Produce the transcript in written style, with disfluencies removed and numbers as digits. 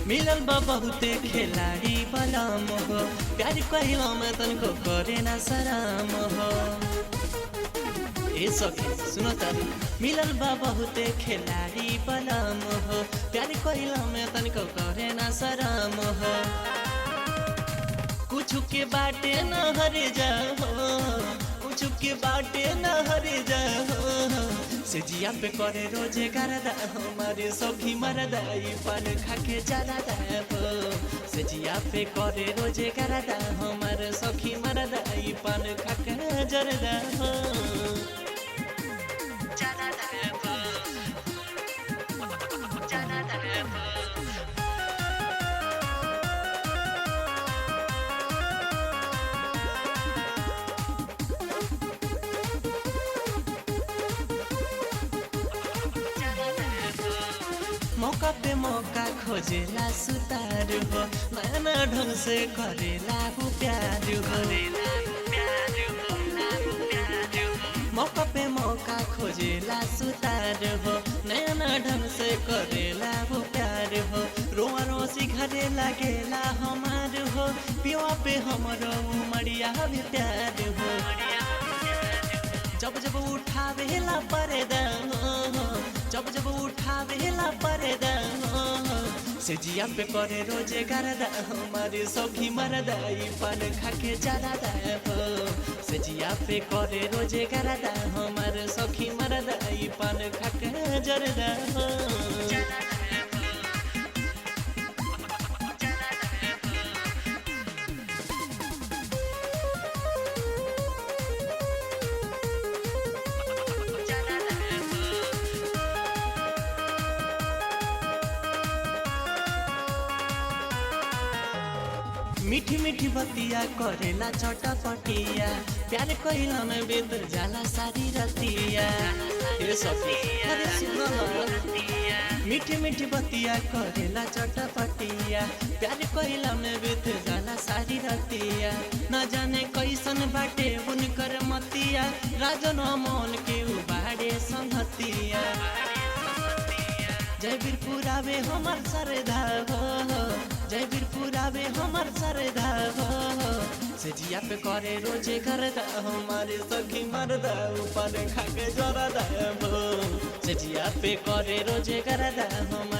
मिलल बा बहुते खिलाड़ी बलम हो, प्यार कहिला में तनको करे ना शरम हो। ए सखी सुनो तारी, मिलल बा बहुते खिलाड़ी बलम हो, प्यार कहिला में तनको करे ना शरम हो। कुछ के बाटे न हरे जाओ, कुछ के बाटे न हरे जाओ, से जिया पे करे रोजे करदा हमारे सखी मरदा ई पान खाके जरदा हो। से जिया पे करे रोजे करदा हमारे सखी मरदा ई पान खाके जरदा हो। जरदा हो, जरदा हो। मौका पे मौका खोजेला सुतार हो, नाना ढंग से करेला वो प्यार हो। मौका पे मौका खोजेला सुतार हो, नैना ढंग से करेला वो प्यार हो। रोआ रोसी घरे लगेला हमार हो, पिवा पे हमरो उमरिया भी प्यार हो। जब जब उठावेला पर्दा हो, जब जब उठावेला पर्दा हो, से जिया पे करे रोजे करदा हमारे सखी मरदा ई पान खाके जरदा हो। से जिया पे करे रोजे करदा हमारे सखी मरदा ई पान खाके जरदा हो। मीठी मीठी बतिया करेला चटपटिया, प्यार कहिला में बेदर जाला सारी रतिया। ए सखी अरे सुनो ना, मीठी मीठी बतिया करेला चटपटिया, प्यार कहिला में बेदर जाला सारी रतिया। न जाने कैसन बाटे उनकर मतिया, राजन मन के उबाड़े संगतिया। जय वीर पुरावे हमर सरधा हो, जय वीर पुरावे हमर सरधा हो। से जिया पे करे रोजे करदा हमारे सखी मरदा ऊपर खाके जरदा हो। से जिया पे करे रोजे करदा हमारे